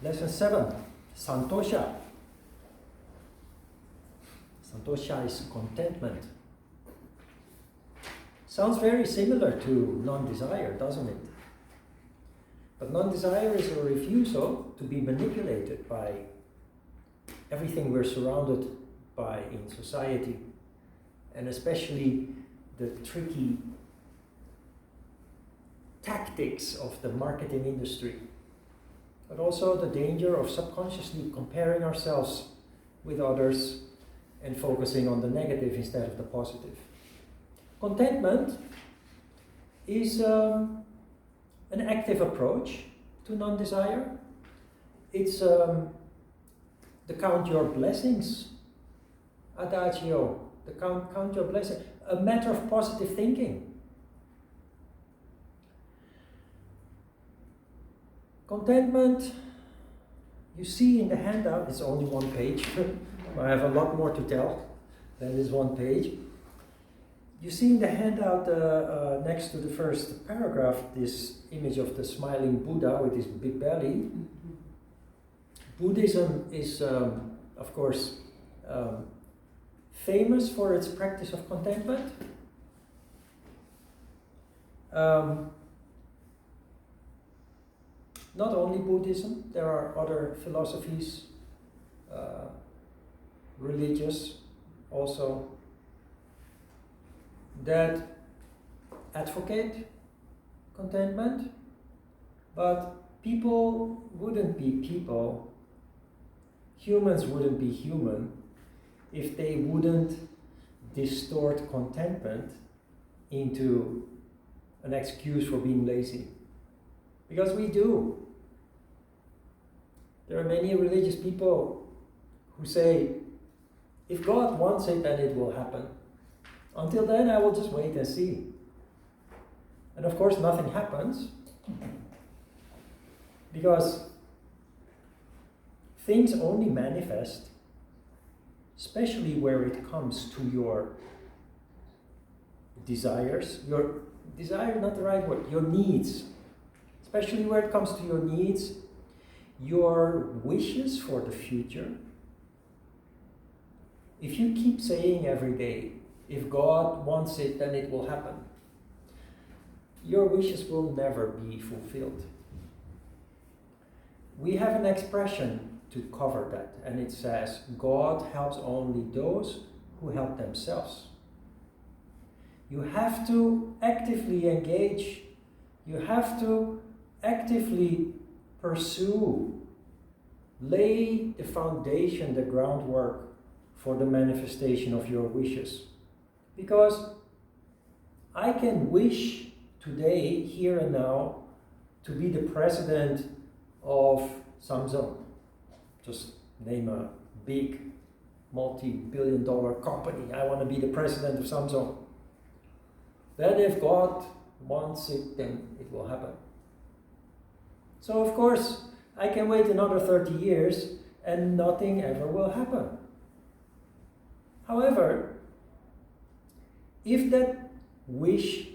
Lesson 7, Santosha. Santosha is contentment. Sounds very similar to non-desire, doesn't it? But non-desire is a refusal to be manipulated by everything we're surrounded by in society, and especially the tricky tactics of the marketing industry, but also the danger of subconsciously comparing ourselves with others and focusing on the negative instead of the positive. Contentment is an active approach to non-desire. It's the count your blessings adagio, the count your blessings, a matter of positive thinking. Contentment, you see in the handout, it's only one page. I have a lot more to tell than this one page. You see in the handout next to the first paragraph this image of the smiling Buddha with his big belly. Buddhism is, of course, famous for its practice of contentment. Not only Buddhism, there are other philosophies, religious also, that advocate contentment, but people wouldn't be people, humans wouldn't be human, if they wouldn't distort contentment into an excuse for being lazy. Because we do. There are many religious people who say, if God wants it, then it will happen. Until then, I will just wait and see. And of course, nothing happens. Because things only manifest, especially where it comes to your desires. Your desire, not the right word, your needs. Especially where it comes to your needs, your wishes for the future. If you keep saying every day, if God wants it, then it will happen, your wishes will never be fulfilled. We have an expression to cover that, and it says, God helps only those who help themselves. You have to actively engage. You have to actively pursue, lay the foundation, the groundwork for the manifestation of your wishes. Because I can wish today, here and now, to be the president of Samsung. Just name a big multi-billion-dollar company. I want to be the president of Samsung. Then if God wants it, then it will happen. So of course, I can wait another 30 years and nothing ever will happen. However, if that wish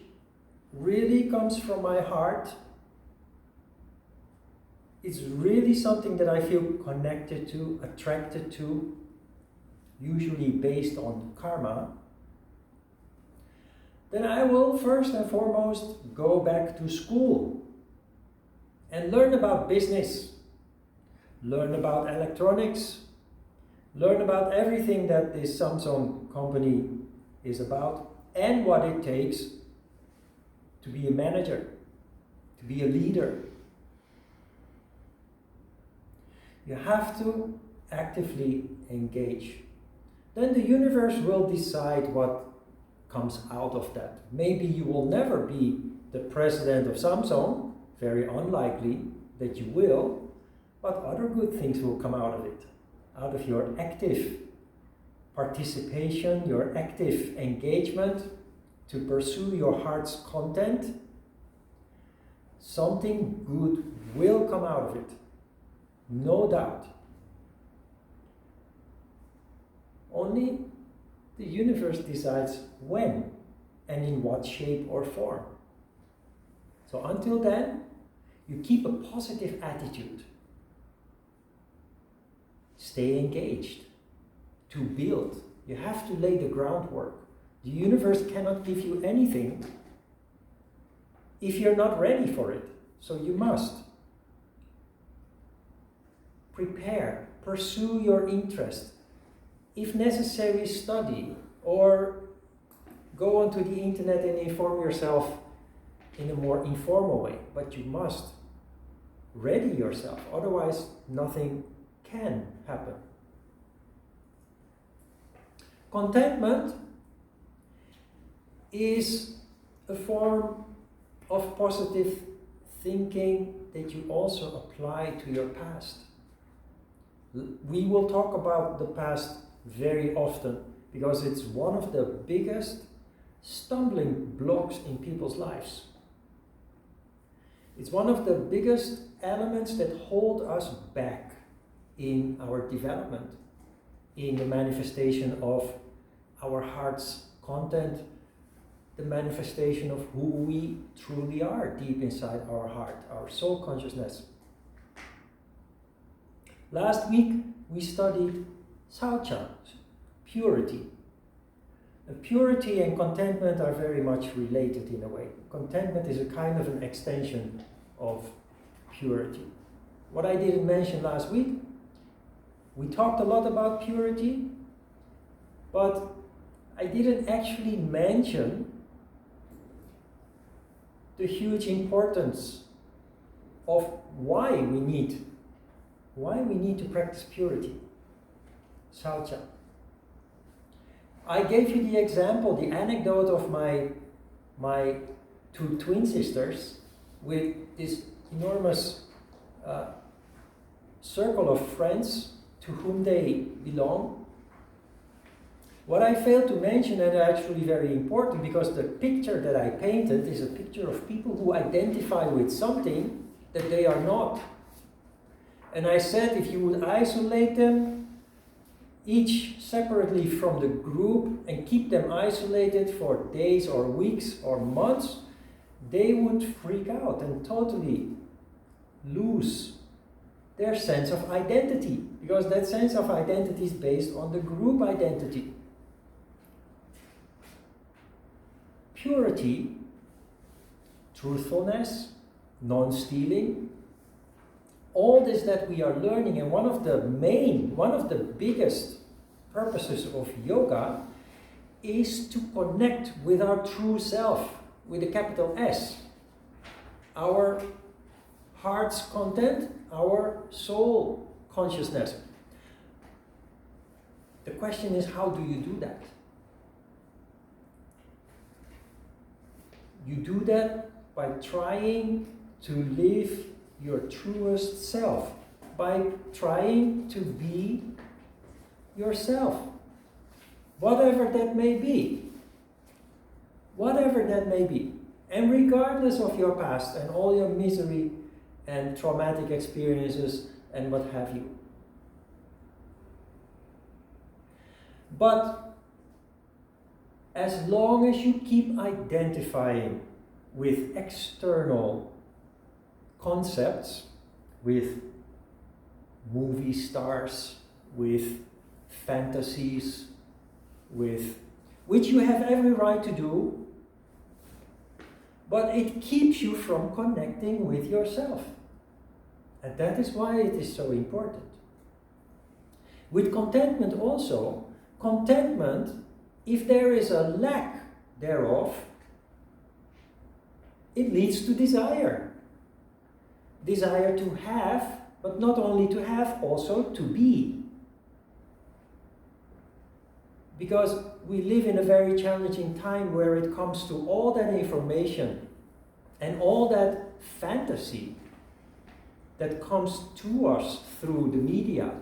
really comes from my heart, it's really something that I feel connected to, attracted to, usually based on karma, then I will first and foremost go back to school and learn about business, learn about electronics, learn about everything that this Samsung company is about and what it takes to be a manager, to be a leader. You have to actively engage. Then the universe will decide what comes out of that. Maybe you will never be the president of Samsung, very unlikely that you will, but other good things will come out of it, out of your active participation, your active engagement to pursue your heart's content. Something good will come out of it, no doubt. Only the universe decides when and in what shape or form. So until then, you keep a positive attitude. stay engaged, to build. You have to lay the groundwork. The universe cannot give you anything if you're not ready for it. So you must prepare, pursue your interest. If necessary, study, or go onto the internet and inform yourself in a more informal way. But you must ready yourself, otherwise nothing can happen. Contentment is a form of positive thinking that you also apply to your past. We will talk about the past very often because it's one of the biggest stumbling blocks in people's lives. It's one of the biggest elements that hold us back in our development, in the manifestation of our heart's content, the manifestation of who we truly are deep inside our heart, our soul consciousness. Last week we studied Santosha, purity. And purity and contentment are very much related in a way. Contentment is a kind of an extension of purity. What I didn't mention last week, we talked a lot about purity, but I didn't actually mention the huge importance of why we need to practice purity, Santosha. I gave you the example, the anecdote of my two twin sisters with this enormous circle of friends to whom they belong. What I failed to mention, and actually very important, because the picture that I painted is a picture of people who identify with something that they are not. And I said if you would isolate them, each separately from the group, and keep them isolated for days or weeks or months, they would freak out and totally lose their sense of identity, because that sense of identity is based on the group identity. Purity, truthfulness, non-stealing, all this that we are learning, and one of the biggest purposes of yoga is to connect with our true self, with a capital S. Our heart's content, our soul consciousness. The question is, how do you do that? You do that by trying to live your truest self, by trying to be yourself, whatever that may be. Whatever that may be. And regardless of your past and all your misery and traumatic experiences and what have you. But as long as you keep identifying with external concepts, with movie stars, with fantasies, with which you have every right to do, but it keeps you from connecting with yourself. And that is why it is so important. With contentment also, contentment, if there is a lack thereof, it leads to desire. Desire to have, but not only to have, also to be. Because we live in a very challenging time where it comes to all that information and all that fantasy that comes to us through the media,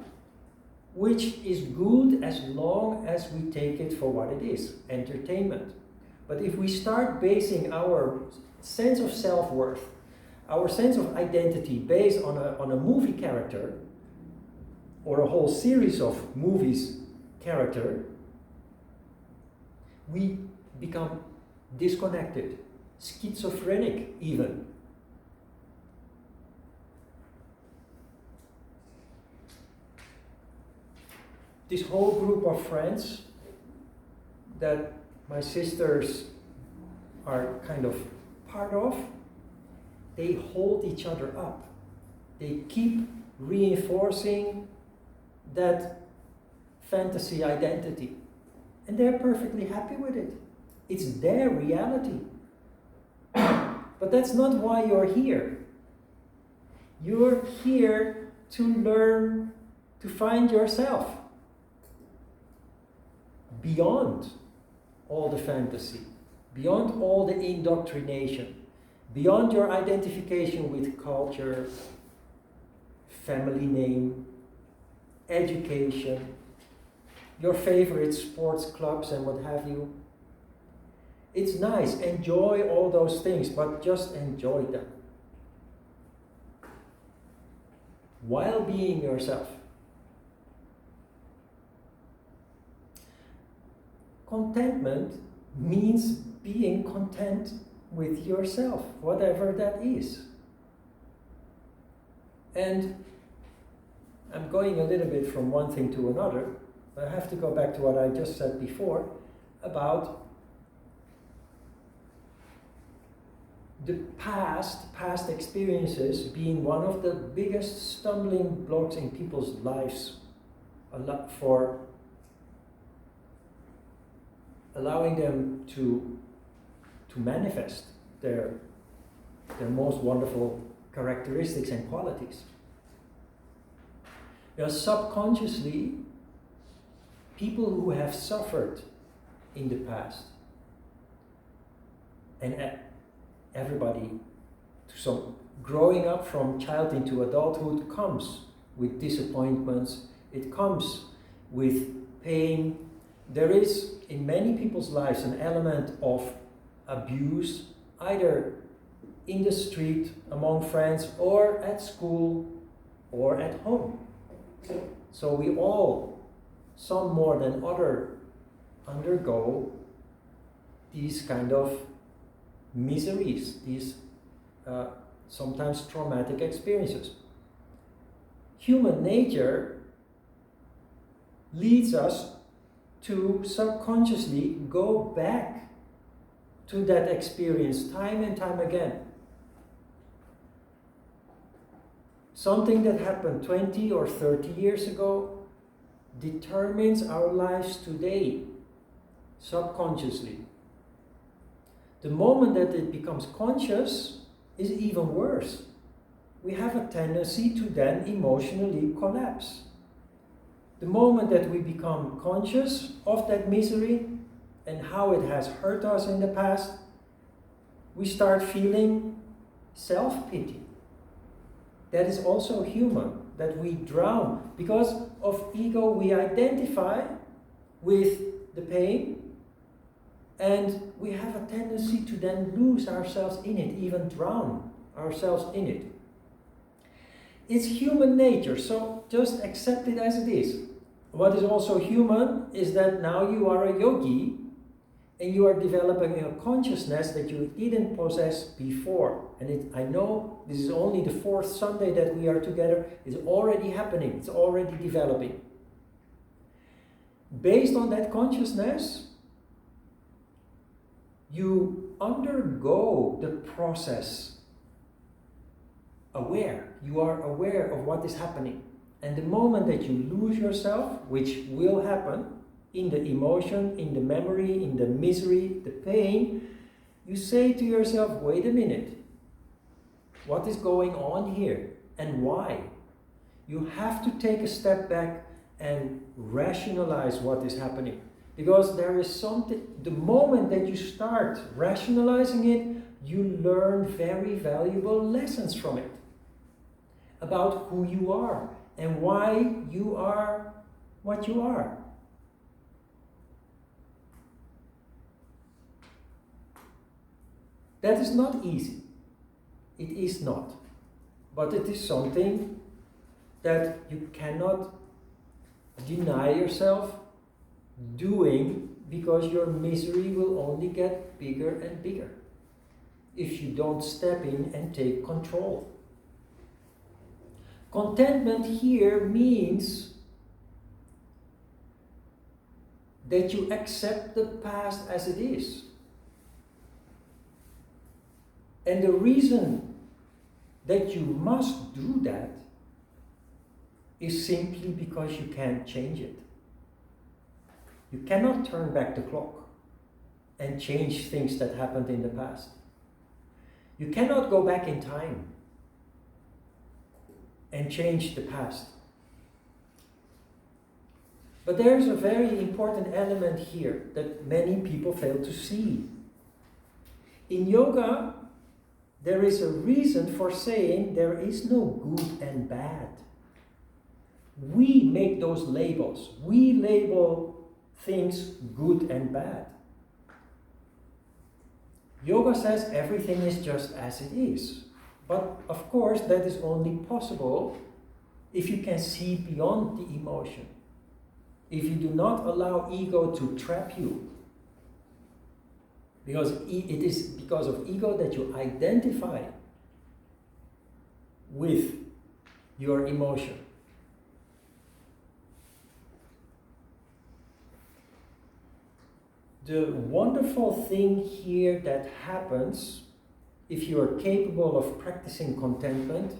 which is good as long as we take it for what it is, entertainment. But if we start basing our sense of self-worth, our sense of identity based on a movie character, or a whole series of movies character, we become disconnected, schizophrenic even. this whole group of friends that my sisters are kind of part of, they hold each other up. They keep reinforcing that fantasy identity. And they're perfectly happy with it. It's their reality. But that's not why you're here. You're here to learn to find yourself beyond all the fantasy, beyond all the indoctrination, beyond your identification with culture, family name, education, your favorite sports clubs and what have you. It's nice, enjoy all those things, but just enjoy them while being yourself. Contentment means being content with yourself, whatever that is. And I'm going a little bit from one thing to another, but I have to go back to what I just said before about the past experiences being one of the biggest stumbling blocks in people's lives for allowing them to manifest their most wonderful characteristics and qualities. Subconsciously, people who have suffered in the past, and everybody, growing up from child into adulthood comes with disappointments, it comes with pain. There is, in many people's lives, an element of abuse, either in the street, among friends, or at school, or at home. So we all, some more than other, undergo these kind of miseries, these sometimes traumatic experiences. Human nature leads us to subconsciously go back to that experience time and time again. Something that happened 20 or 30 years ago determines our lives today, subconsciously. The moment that it becomes conscious is even worse. We have a tendency to then emotionally collapse. The moment that we become conscious of that misery and how it has hurt us in the past, we start feeling self-pity. That is also human, that we drown. Because of ego, we identify with the pain, and we have a tendency to then lose ourselves in it, even drown ourselves in it. It's human nature, so just accept it as it is. What is also human is that now you are a yogi and you are developing a consciousness that you didn't possess before. And I know this is only the fourth Sunday that we are together. It's already happening. It's already developing. Based on that consciousness, you undergo the process aware. You are aware of what is happening. And the moment that you lose yourself, which will happen in the emotion, in the memory, in the misery, the pain, you say to yourself, wait a minute, what is going on here and why? You have to take a step back and rationalize what is happening. Because there is something, the moment that you start rationalizing it, you learn very valuable lessons from it about who you are and why you are what you are. That is not easy. It is not. But it is something that you cannot deny yourself doing, because your misery will only get bigger and bigger if you don't step in and take control. Contentment here means that you accept the past as it is. And the reason that you must do that is simply because you can't change it. You cannot turn back the clock and change things that happened in the past. You cannot go back in time and change the past. But there's a very important element here that many people fail to see. In yoga, there is a reason for saying there is no good and bad. We make those labels. We label things good and bad. Yoga says everything is just as it is. But of course, that is only possible if you can see beyond the emotion. If you do not allow ego to trap you. Because it is because of ego that you identify with your emotion. The wonderful thing here that happens if you are capable of practicing contentment,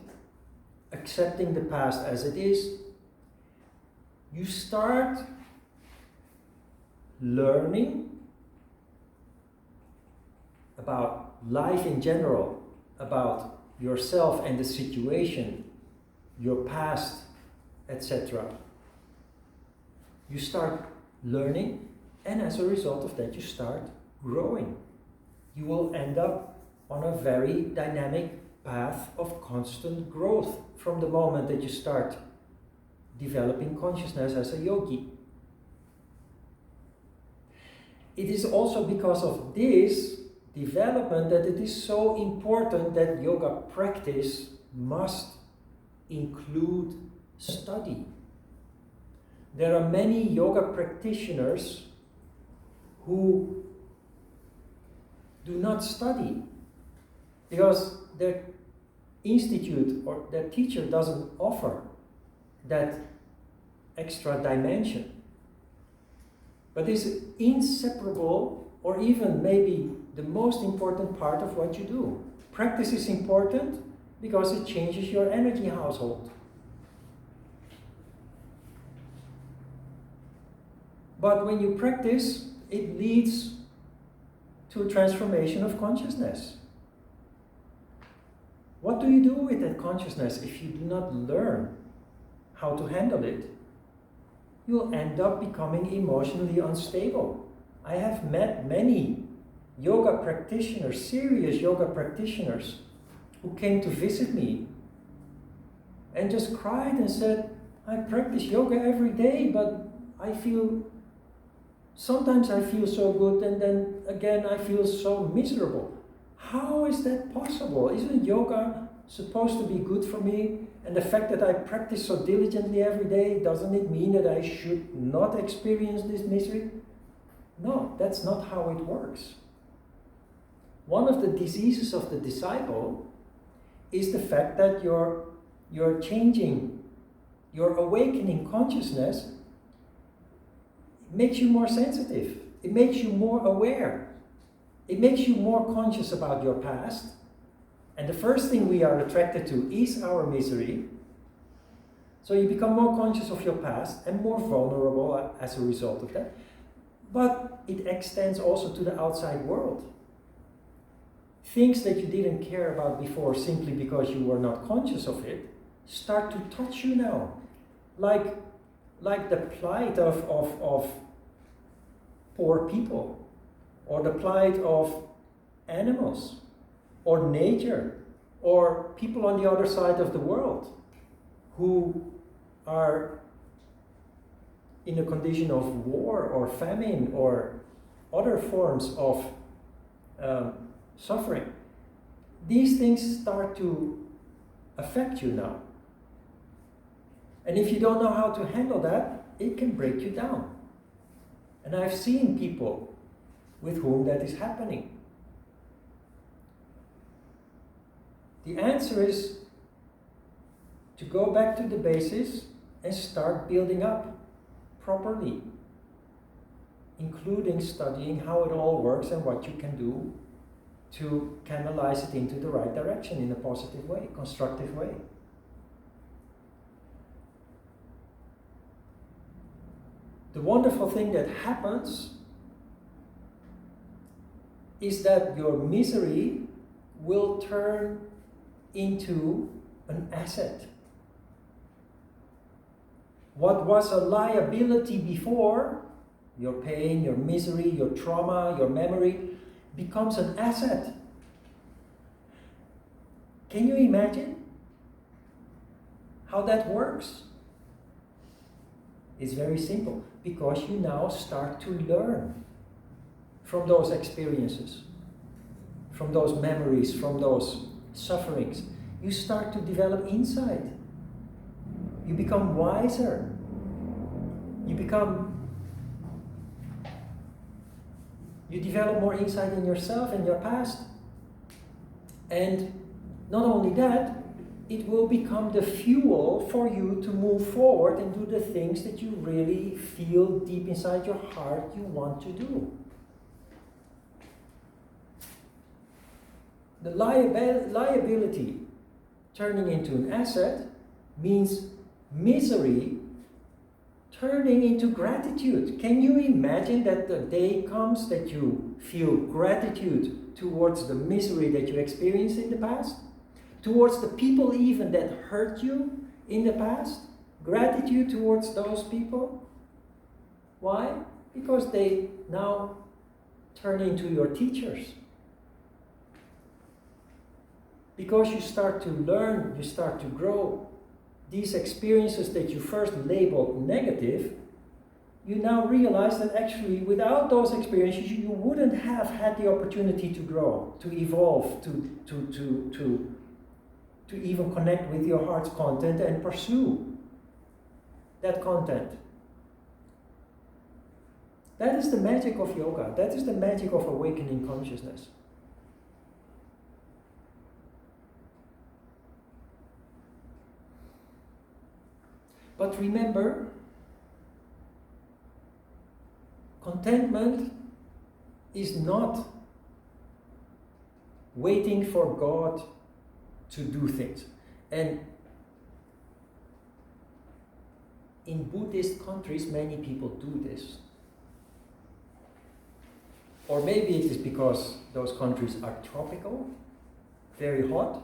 accepting the past as it is, you start learning about life in general, about yourself and the situation, your past, etc. You start learning, and as a result of that, you start growing. You will end up on a very dynamic path of constant growth from the moment that you start developing consciousness as a yogi. It is also because of this development that it is so important that yoga practice must include study. There are many yoga practitioners who do not study because their institute or their teacher doesn't offer that extra dimension. But it's inseparable, or even maybe the most important part of what you do. Practice is important because it changes your energy household. But when you practice, it leads to a transformation of consciousness. What do you do with that consciousness if you do not learn how to handle it? You'll end up becoming emotionally unstable. I have met many yoga practitioners, serious yoga practitioners, who came to visit me and just cried and said, I practice yoga every day, but sometimes I feel so good, and then again I feel so miserable. How is that possible? Isn't yoga supposed to be good for me? And the fact that I practice so diligently every day, doesn't it mean that I should not experience this misery? No, that's not how it works. One of the diseases of the disciple is the fact that you're changing, your awakening consciousness. It makes you more sensitive. It makes you more aware. It makes you more conscious about your past. And the first thing we are attracted to is our misery. So you become more conscious of your past and more vulnerable as a result of that. But it extends also to the outside world. Things that you didn't care about before simply because you were not conscious of it start to touch you now. Like the plight of poor people, or the plight of animals, or nature, or people on the other side of the world who are in a condition of war or famine or other forms of suffering. These things start to affect you now. And if you don't know how to handle that, it can break you down. And I've seen people with whom that is happening. The answer is to go back to the basis and start building up properly. including studying how it all works and what you can do to canalize it into the right direction in a positive way, constructive way. The wonderful thing that happens is that your misery will turn into an asset. What was a liability before, your pain, your misery, your trauma, your memory, becomes an asset. Can you imagine how that works? It's very simple, because you now start to learn from those experiences, from those memories, from those sufferings. You start to develop insight. You become wiser. You develop more insight in yourself and your past. And not only that, it will become the fuel for you to move forward and do the things that you really feel deep inside your heart you want to do. The liability turning into an asset means misery turning into gratitude. Can you imagine that the day comes that you feel gratitude towards the misery that you experienced in the past? Towards the people even that hurt you in the past? Gratitude towards those people? Why? Because they now turn into your teachers. Because you start to learn, you start to grow. These experiences that you first labeled negative, you now realize that actually without those experiences you wouldn't have had the opportunity to grow, to evolve, to even connect with your heart's content and pursue that content. That is the magic of yoga. That is the magic of awakening consciousness. But remember, contentment is not waiting for God to do things. And in Buddhist countries, many people do this. Or maybe it is because those countries are tropical, very hot.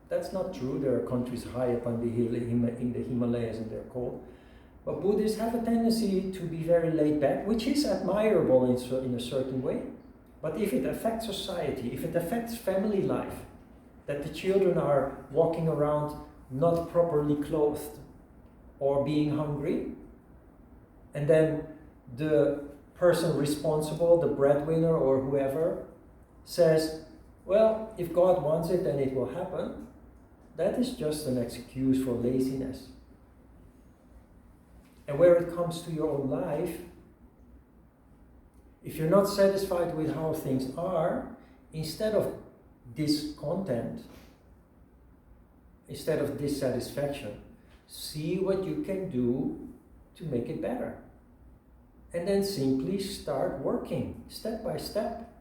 That's not true. There are countries high up on the hill in the Himalayas and they're cold. But Buddhists have a tendency to be very laid back, which is admirable in a certain way. But if it affects society, if it affects family life, that the children are walking around not properly clothed or being hungry, and then the person responsible, the breadwinner or whoever, says, well, if God wants it, then it will happen. That is just an excuse for laziness. And where it comes to your own life, if you're not satisfied with how things are, instead of discontent, instead of dissatisfaction, see what you can do to make it better. And then simply start working step by step.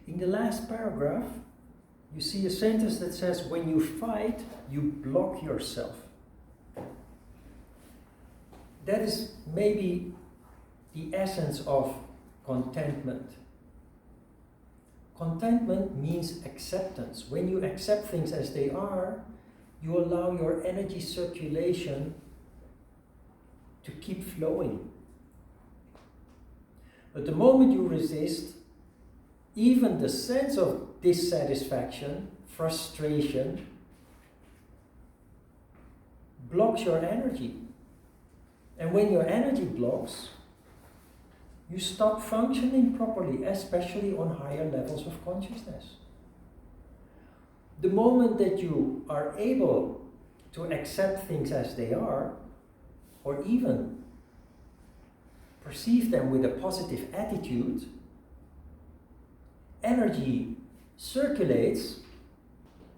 In the last paragraph, you see a sentence that says, when you fight, you block yourself. That is maybe the essence of contentment. Contentment means acceptance. When you accept things as they are, you allow your energy circulation to keep flowing. But the moment you resist, even the sense of dissatisfaction, frustration, blocks your energy. And when your energy blocks, you stop functioning properly, especially on higher levels of consciousness. The moment that you are able to accept things as they are, or even perceive them with a positive attitude, energy circulates,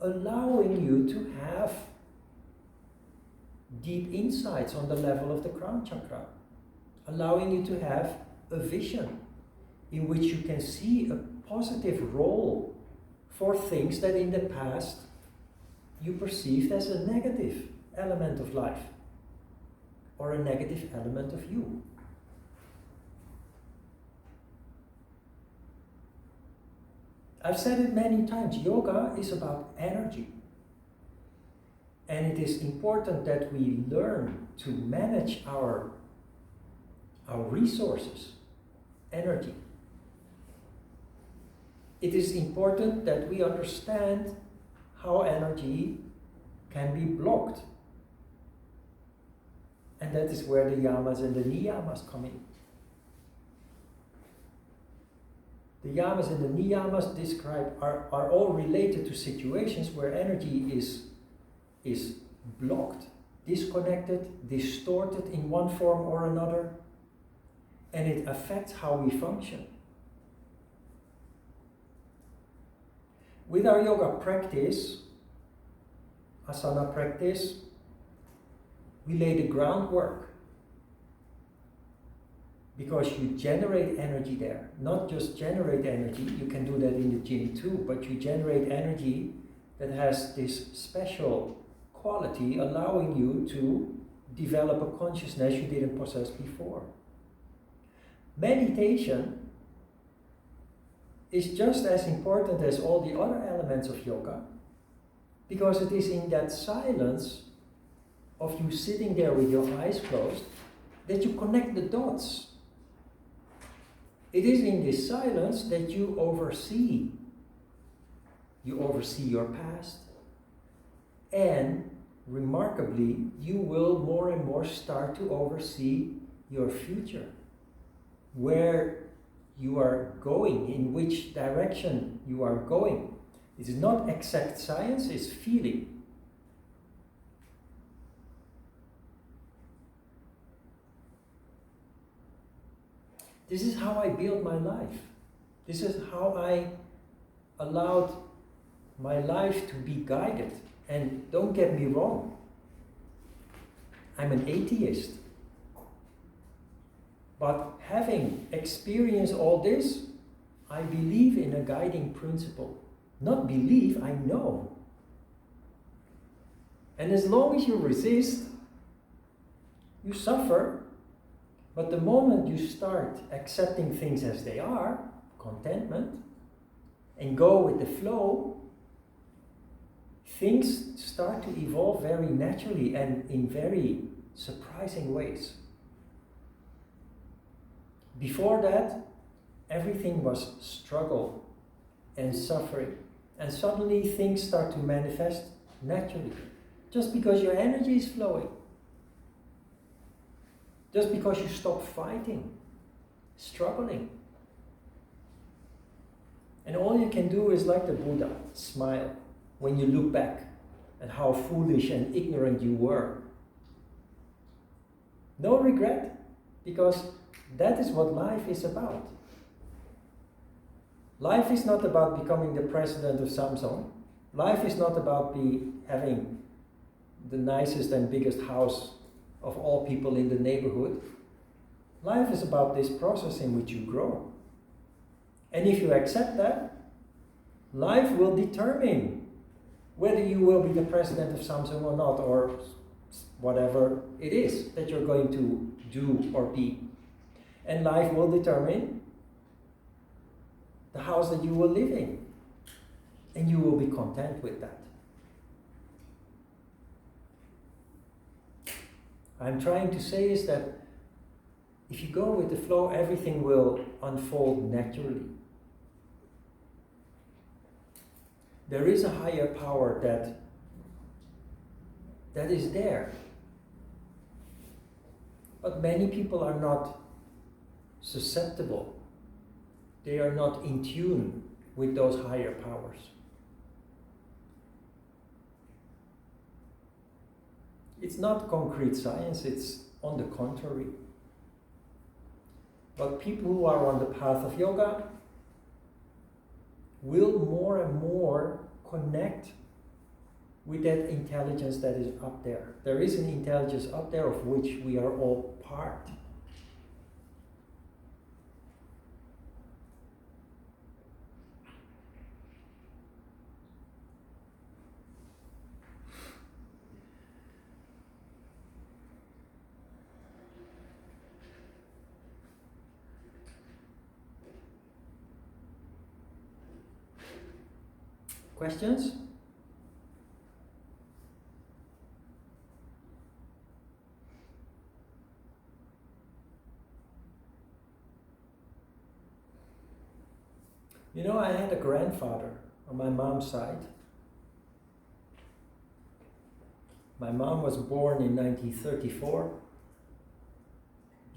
allowing you to have deep insights on the level of the crown chakra, allowing you to have a vision in which you can see a positive role for things that in the past you perceived as a negative element of life or a negative element of you. I've said it many times, yoga is about energy. And it is important that we learn to manage our resources, energy. It is important that we understand how energy can be blocked. And that is where the yamas and the niyamas come in. The yamas and the niyamas are all related to situations where energy is blocked, disconnected, distorted in one form or another, and it affects how we function. With our yoga practice, asana practice, we lay the groundwork, because you generate energy there. Not just generate energy, you can do that in the gym too, but you generate energy that has this special quality allowing you to develop a consciousness you didn't possess before. Meditation is just as important as all the other elements of yoga, because it is in that silence of you sitting there with your eyes closed that you connect the dots. It is in this silence that you oversee. You oversee your past, and remarkably, you will more and more start to oversee your future, where you are going, in which direction you are going. It is not exact science, it's feeling. This is how I built my life. This is how I allowed my life to be guided. And don't get me wrong, I'm an atheist. But having experienced all this, I believe in a guiding principle. Not believe, I know. And as long as you resist, you suffer. But the moment you start accepting things as they are, contentment, and go with the flow, things start to evolve very naturally and in very surprising ways. Before that, everything was struggle and suffering. And suddenly things start to manifest naturally. Just because your energy is flowing. Just because you stop fighting, struggling. And all you can do is like the Buddha, smile when you look back at how foolish and ignorant you were. No regret, because that is what life is about. Life is not about becoming the president of Samsung. Life is not about having the nicest and biggest house of all people in the neighborhood. Life is about this process in which you grow. And if you accept that, life will determine whether you will be the president of Samsung or not, or whatever it is that you're going to do or be. And life will determine the house that you will live in. And you will be content with that. I'm trying to say is that if you go with the flow, everything will unfold naturally. There is a higher power that is there. But many people are not susceptible. They are not in tune with those higher powers. It's not concrete science, it's on the contrary. But people who are on the path of yoga will more and more connect with that intelligence that is up there. There is an intelligence up there of which we are all part. Questions? You know, I had a grandfather on my mom's side. My mom was born in 1934,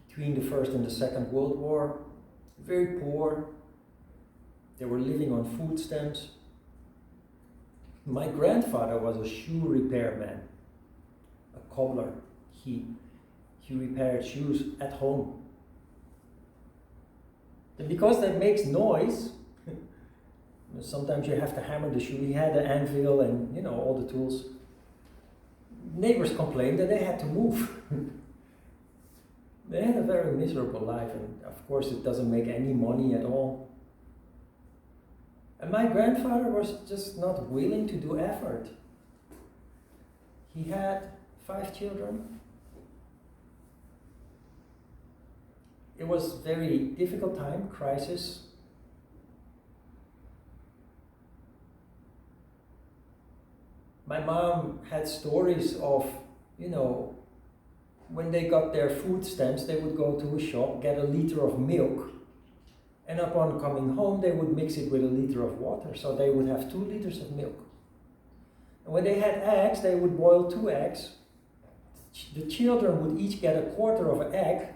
between the First and the Second World War. Very poor. They were living on food stamps. My grandfather was a shoe repairman, a cobbler. He repaired shoes at home. And because that makes noise, sometimes you have to hammer the shoe. He had an anvil and, you know, all the tools. Neighbors complained that they had to move. They had a very miserable life, and of course it doesn't make any money at all. And my grandfather was just not willing to do effort. He had 5 children. It was a very difficult time, crisis. My mom had stories of, you know, when they got their food stamps, they would go to a shop, get a liter of milk, and upon coming home, they would mix it with a liter of water, so they would have 2 liters of milk. And when they had eggs, they would boil 2 eggs. The children would each get a quarter of an egg,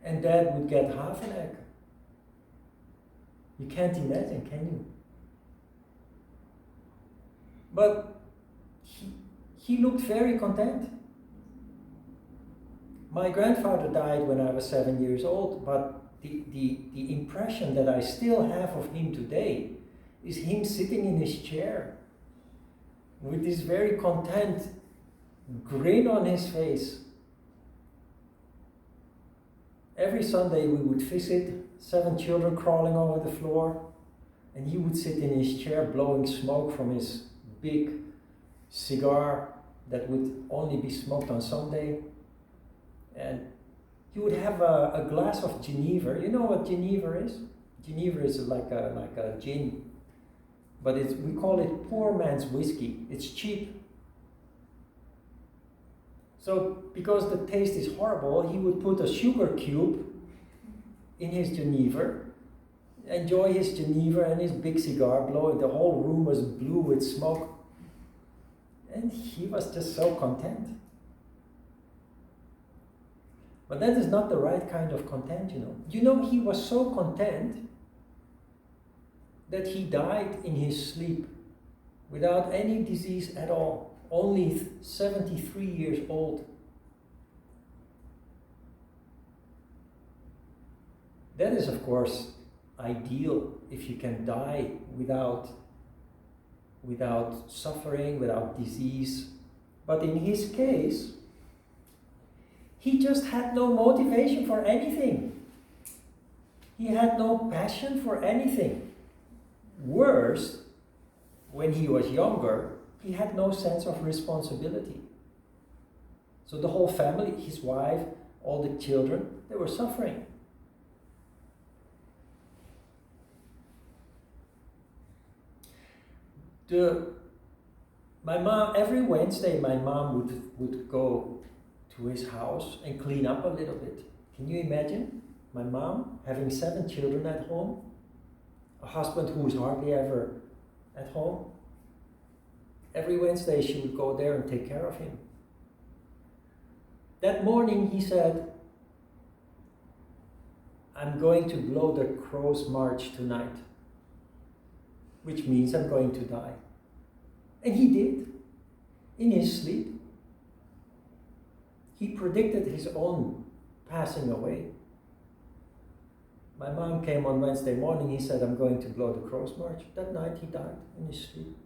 and Dad would get half an egg. You can't imagine, can you? But he looked very content. My grandfather died when I was 7 years old, but the impression that I still have of him today is him sitting in his chair with this very content grin on his face. Every Sunday we would visit, 7 children crawling over the floor, and he would sit in his chair blowing smoke from his big cigar that would only be smoked on Sunday. And he would have a glass of Geneva. You know what Geneva is? Geneva is like a gin, but we call it poor man's whiskey. It's cheap. So because the taste is horrible, he would put a sugar cube in his Geneva, enjoy his Geneva and his big cigar, blow it. The whole room was blue with smoke. And he was just so content. But that is not the right kind of content, you know. You know, he was so content that he died in his sleep without any disease at all, only 73 years old. That is, of course, ideal if you can die without suffering, without disease. But in his case, he just had no motivation for anything. He had no passion for anything. Worse, when he was younger, he had no sense of responsibility. So the whole family, his wife, all the children, they were suffering. My mom, every Wednesday, my mom would go to his house and clean up a little bit. Can you imagine? My mom having 7 children at home, a husband who is hardly ever at home. Every Wednesday she would go there and take care of him. That morning he said, I'm going to blow the crow's march tonight, which means I'm going to die. And he did, in his sleep. He predicted his own passing away. My mom came on Wednesday morning, he said, I'm going to blow the Cross March. That night he died in his sleep.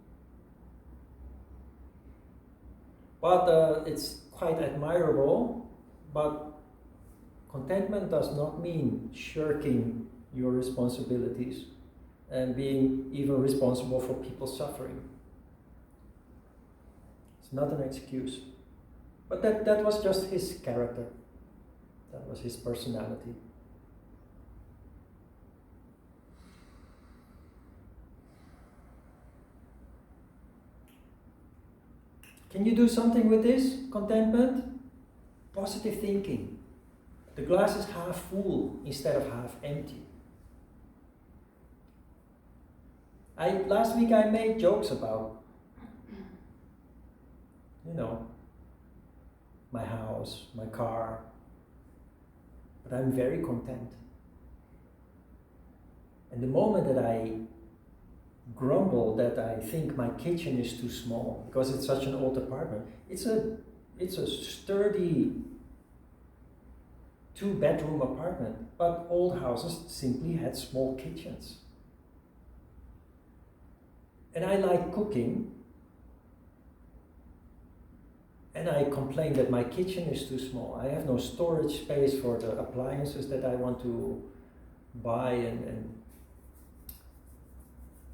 But it's quite admirable, but contentment does not mean shirking your responsibilities and being even responsible for people's suffering. It's not an excuse. But that was just his character. That was his personality. Can you do something with this contentment? Positive thinking. The glass is half full instead of half empty. Last week I made jokes about, my house, my car, but I'm very content. And the moment that I grumble that I think my kitchen is too small because it's such an old apartment, it's a sturdy 2-bedroom apartment, but old houses simply had small kitchens. And I like cooking, and I complain that my kitchen is too small. I have no storage space for the appliances that I want to buy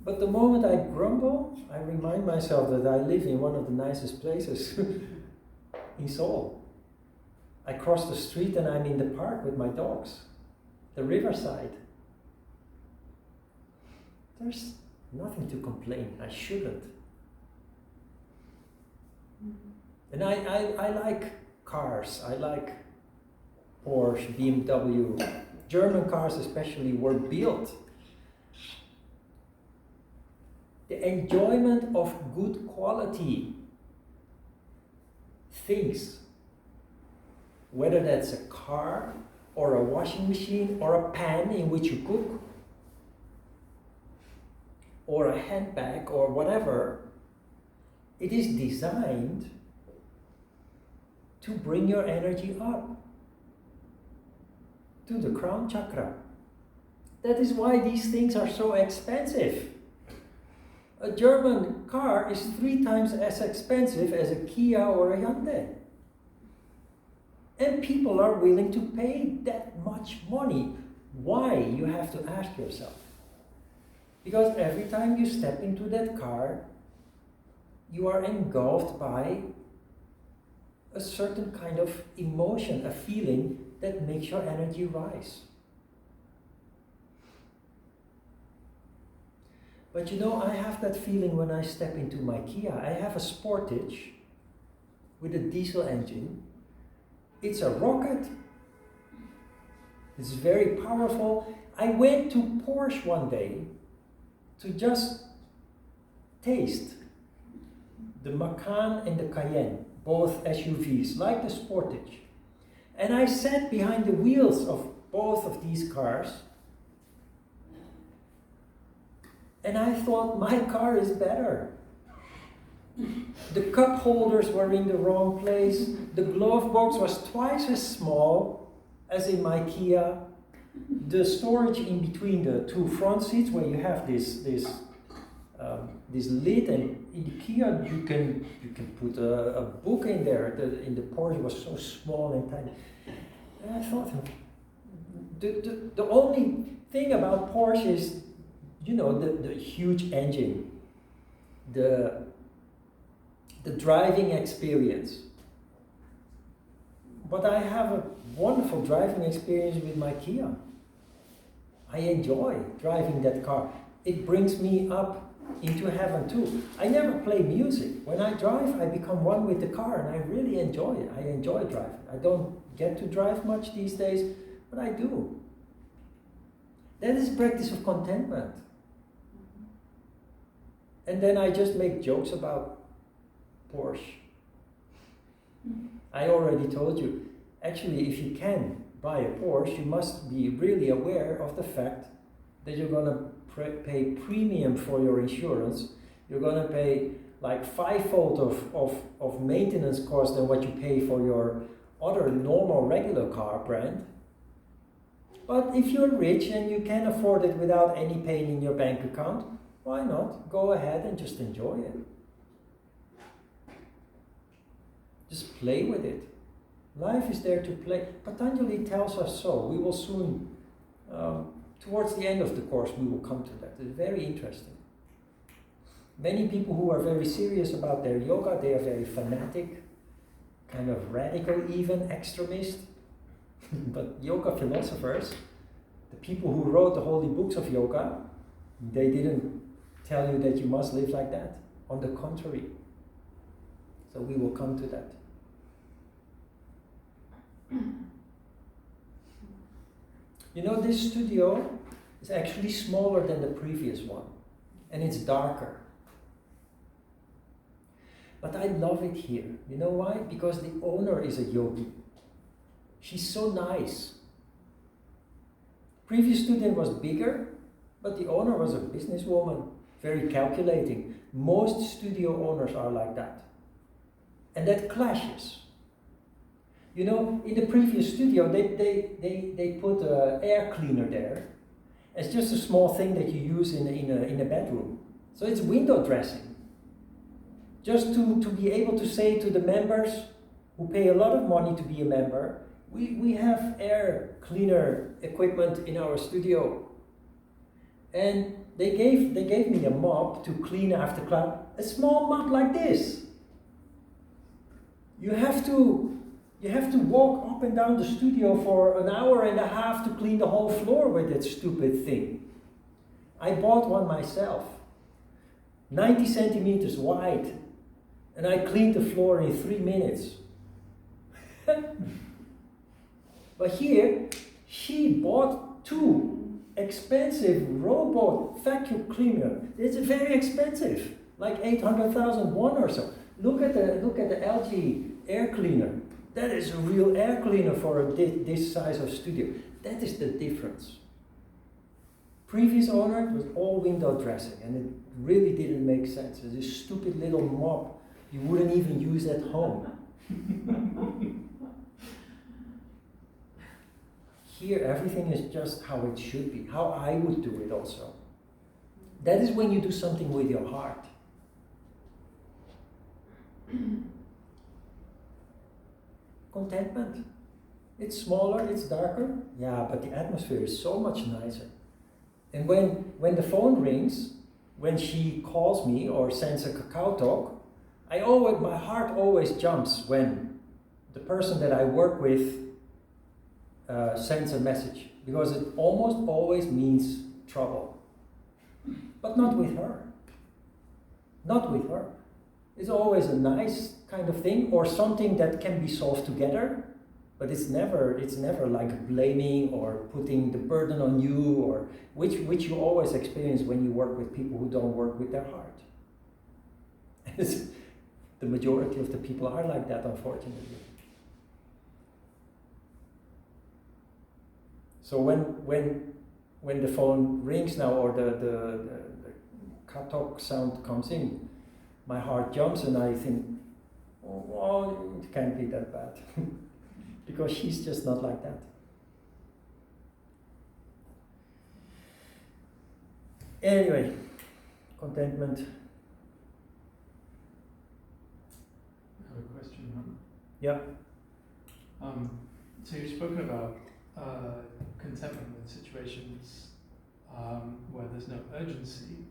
But the moment I grumble, I remind myself that I live in one of the nicest places in Seoul. I cross the street and I'm in the park with my dogs, the riverside. There's nothing to complain. I shouldn't. And I like cars. I like Porsche, BMW. German cars especially were built. The enjoyment of good quality things, whether that's a car or a washing machine or a pan in which you cook, or a handbag or whatever, it is designed to bring your energy up to the crown chakra. That is why these things are so expensive. A German car is 3 times as expensive as a Kia or a Hyundai. And people are willing to pay that much money. Why? You have to ask yourself. Because every time you step into that car, you are engulfed by a certain kind of emotion, a feeling that makes your energy rise. But I have that feeling when I step into my Kia. I have a Sportage with a diesel engine. It's a rocket. It's very powerful. I went to Porsche one day to just taste the Macan and the Cayenne, both SUVs, like the Sportage. And I sat behind the wheels of both of these cars, and I thought my car is better. The cup holders were in the wrong place. The glove box was twice as small as in my Kia. The storage in between the 2 front seats, where you have this lid, and in the Kia you can put a book in there. In the Porsche it was so small and tiny. And I thought, the only thing about Porsche is, the huge engine, the driving experience. But I have a wonderful driving experience with my Kia. I enjoy driving that car. It brings me up into heaven too. I never play music. When I drive, I become one with the car, and I really enjoy it. I enjoy driving. I don't get to drive much these days, but I do. That is practice of contentment. And then I just make jokes about Porsche. I already told you, actually, if you can buy a Porsche, you must be really aware of the fact that you're going to pay premium for your insurance. You're going to pay like 5-fold of maintenance cost than what you pay for your other normal regular car brand. But if you're rich and you can afford it without any pain in your bank account, why not? Go ahead and just enjoy it. Just play with it. Life is there to play. Patanjali tells us so. We will soon, towards the end of the course, we will come to that. It's very interesting. Many people who are very serious about their yoga, they are very fanatic, kind of radical even, extremist. But yoga philosophers, the people who wrote the holy books of yoga, they didn't tell you that you must live like that. On the contrary. So we will come to that. You know, this studio is actually smaller than the previous one, and it's darker. But I love it here. You know why? Because the owner is a yogi. She's so nice. Previous studio was bigger, but the owner was a businesswoman, very calculating. Most studio owners are like that. And that clashes. You know, in the previous studio, they put an air cleaner there. It's just a small thing that you use in a bedroom. So it's window dressing. Just to be able to say to the members who pay a lot of money to be a member, we have air cleaner equipment in our studio. And they gave me a mop to clean after class. A small mop like this. You have to walk up and down the studio for an hour and a half to clean the whole floor with that stupid thing. I bought one myself, 90 centimeters wide, and I cleaned the floor in 3 minutes. But here, she bought 2 expensive robot vacuum cleaner. It's very expensive, like 800,000 won or so. Look at the LG air cleaner. That is a real air cleaner for this size of studio. That is the difference. Previous owner was all window dressing, and it really didn't make sense. It's this stupid little mop you wouldn't even use at home. Here, everything is just how it should be, how I would do it also. That is when you do something with your heart. Contentment. It's smaller, it's darker, yeah, but the atmosphere is so much nicer. And when the phone rings, when she calls me or sends a cacao talk, my heart always jumps when the person that I work with sends a message, because it almost always means trouble. But not with her. Not with her. It's always a nice kind of thing, or something that can be solved together, but it's never like blaming or putting the burden on you, or which you always experience when you work with people who don't work with their heart. The majority of the people are like that, unfortunately. So when the phone rings now, or the katok sound comes in, my heart jumps and I think, oh, well, it can't be that bad. Because she's just not like that. Anyway, contentment. I have a question, huh? Yeah. So you've spoken about contentment in situations where there's no urgency.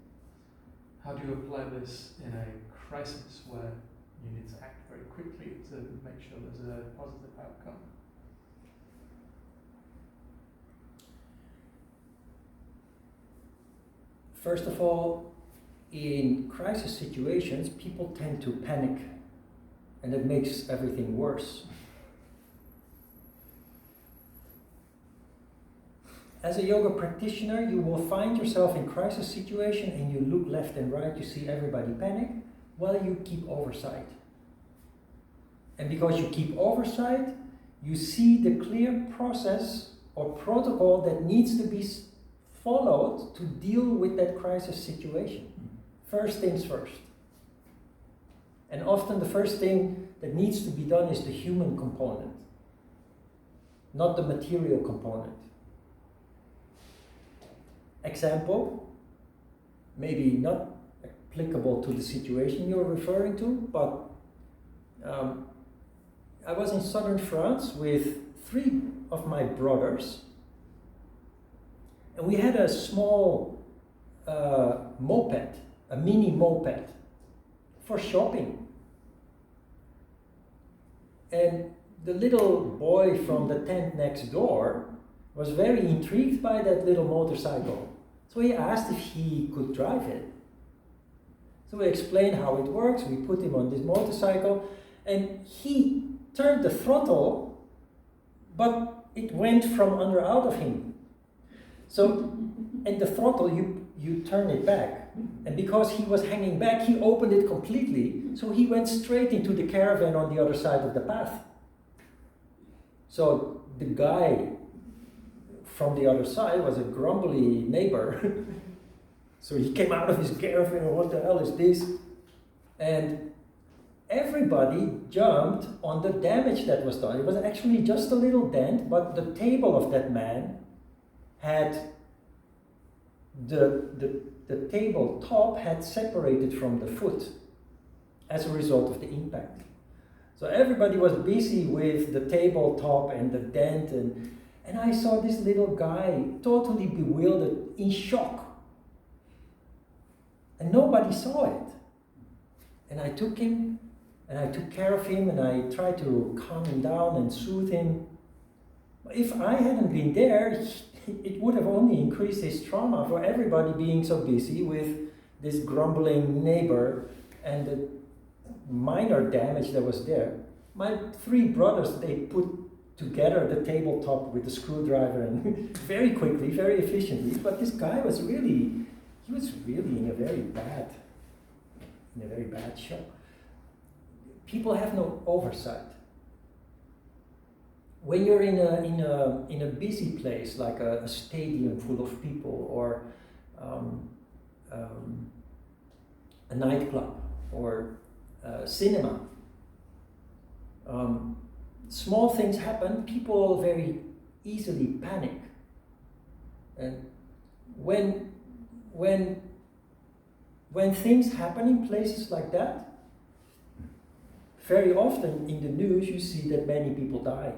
How do you apply this in a crisis where you need to act very quickly to make sure there's a positive outcome? First of all, in crisis situations, people tend to panic, and it makes everything worse. As a yoga practitioner, you will find yourself in crisis situation and you look left and right, you see everybody panic, while you keep oversight. And because you keep oversight, you see the clear process or protocol that needs to be followed to deal with that crisis situation. First things first. And often the first thing that needs to be done is the human component. not the material component. Example, maybe not applicable to the situation you're referring to, but I was in southern France with 3 of my brothers, and we had a small moped, a mini moped, for shopping. And the little boy from the tent next door was very intrigued by that little motorcycle. So he asked if he could drive it. So we explained how it works, we put him on this motorcycle, and he turned the throttle, but it went from out of him. So, and the throttle, you turn it back. And because he was hanging back, he opened it completely, so he went straight into the caravan on the other side of the path. So the guy from the other side was a grumbly neighbor. So he came out of his caravan, what the hell is this? And everybody jumped on the damage that was done. It was actually just a little dent, but the table of that man had the table top had separated from the foot as a result of the impact. So everybody was busy with the tabletop and the dent, and I saw this little guy totally bewildered, in shock. And nobody saw it. And I took him, and I took care of him, and I tried to calm him down and soothe him. If I hadn't been there, it would have only increased his trauma for everybody being so busy with this grumbling neighbor and the minor damage that was there. My 3 brothers, they put together the tabletop with the screwdriver and very quickly, very efficiently, but this guy was really in a very bad show. People have no oversight. When you're in a busy place like a stadium full of people, or a nightclub, or a cinema, small things happen. People very easily panic, and when things happen in places like that, very often in the news you see that many people die.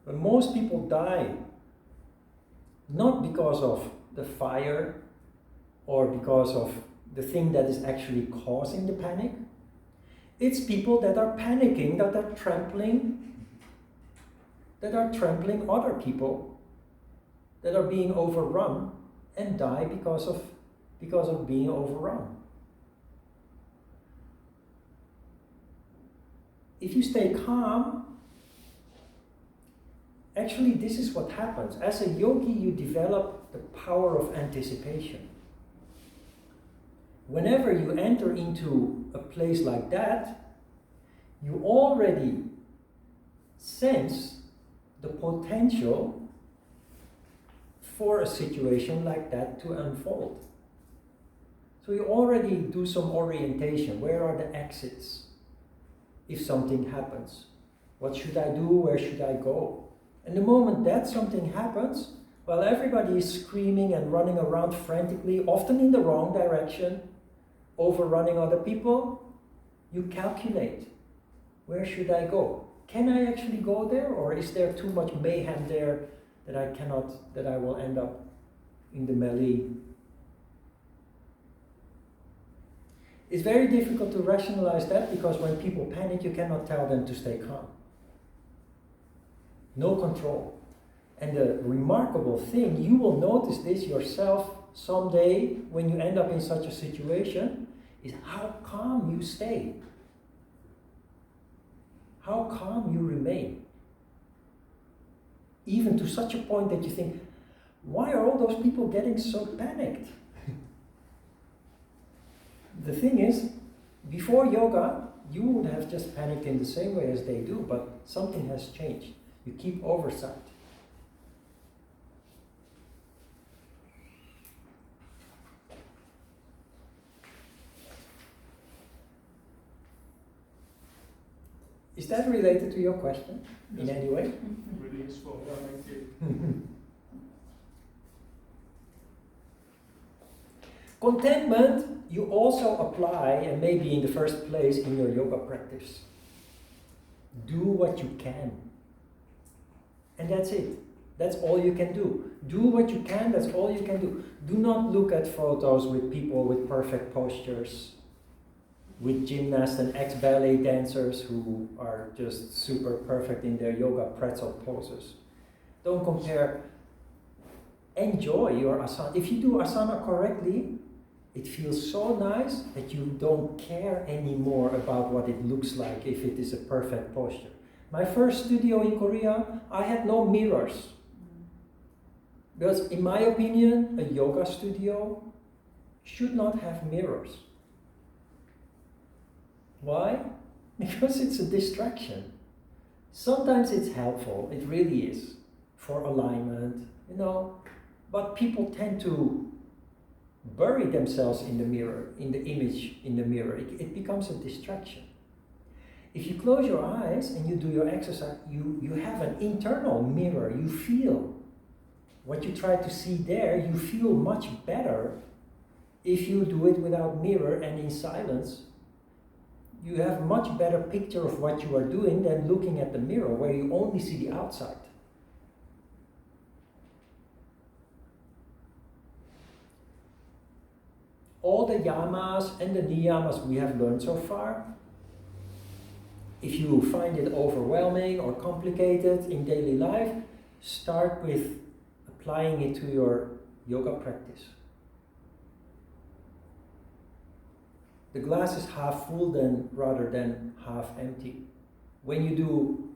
But most people die not because of the fire or because of the thing that is actually causing the panic. It's people that are panicking, that are trampling other people, that are being overrun and die because of being overrun. If you stay calm, actually, this is what happens. As a yogi, you develop the power of anticipation. Whenever you enter into a place like that, you already sense the potential for a situation like that to unfold. So you already do some orientation. Where are the exits if something happens? What should I do? Where should I go? And the moment that something happens, while everybody is screaming and running around frantically, often in the wrong direction, overrunning other people, you calculate, where should I go? Can I actually go there, or is there too much mayhem there that I will end up in the melee? It's very difficult to rationalize that, because when people panic, you cannot tell them to stay calm. No control. And the remarkable thing, you will notice this yourself someday when you end up in such a situation, is how calm you stay. How calm you remain. Even to such a point that you think, why are all those people getting so panicked? The thing is, before yoga, you would have just panicked in the same way as they do, but something has changed. You keep oversight. Is that related to your question in Yes. any way? Really useful. Yeah, thank you. Contentment you also apply, and maybe in the first place, in your yoga practice. Do what you can. And that's it. That's all you can do. Do what you can, that's all you can do. Do not look at photos with people with perfect postures, with gymnasts and ex-ballet dancers who are just super perfect in their yoga pretzel poses. Don't compare. Enjoy your asana. If you do asana correctly, it feels so nice that you don't care anymore about what it looks like if it is a perfect posture. My first studio in Korea, I had no mirrors. Because in my opinion, a yoga studio should not have mirrors. Why? Because it's a distraction. Sometimes it's helpful, it really is, for alignment, but people tend to bury themselves in the mirror, in the image in the mirror. It becomes a distraction. If you close your eyes and you do your exercise, you have an internal mirror. You feel what you try to see there. You feel much better if you do it without mirror and in silence. You have a much better picture of what you are doing than looking at the mirror where you only see the outside. All the yamas and the niyamas we have learned so far, if you find it overwhelming or complicated in daily life, start with applying it to your yoga practice. The glass is half full rather than half empty. When you do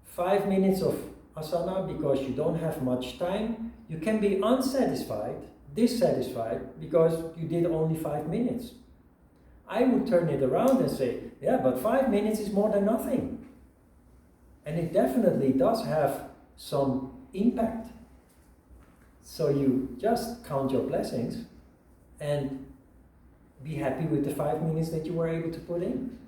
5 minutes of asana because you don't have much time, you can be dissatisfied because you did only 5 minutes. I would turn it around and say, yeah, but 5 minutes is more than nothing. And it definitely does have some impact. So you just count your blessings and be happy with the 5 minutes that you were able to put in.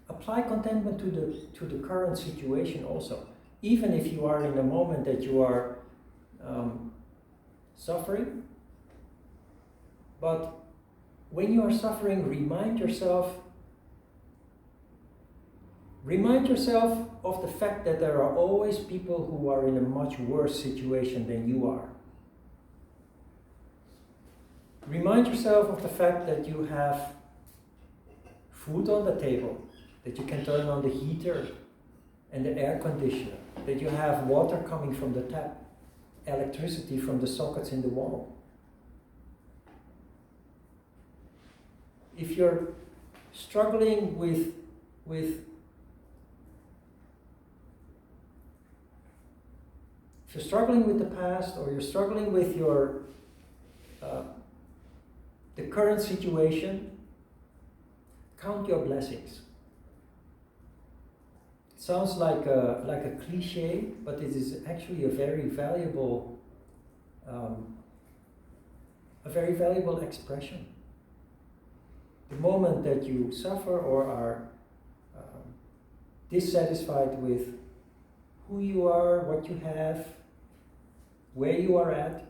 Apply contentment to the current situation also. Even if you are in a moment that you are suffering, but when you are suffering, remind yourself of the fact that there are always people who are in a much worse situation than you are. Remind yourself of the fact that you have food on the table, that you can turn on the heater and the air conditioner, that you have water coming from the tap, electricity from the sockets in the wall. If you're struggling with the past, or you're struggling with your the current situation, count your blessings. It sounds like a cliche, but it is actually a very valuable expression. The moment that you suffer or are dissatisfied with who you are, what you have, where you are at,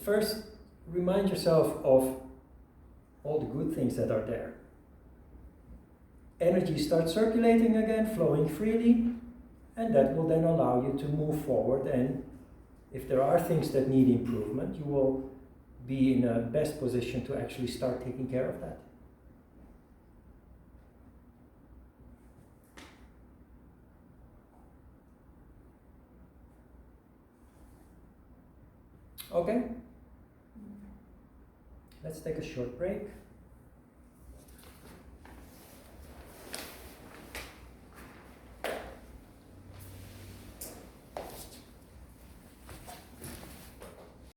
first remind yourself of all the good things that are there. Energy starts circulating again, flowing freely, and that will then allow you to move forward. And if there are things that need improvement, you will be in a best position to actually start taking care of that. Okay? Let's take a short break.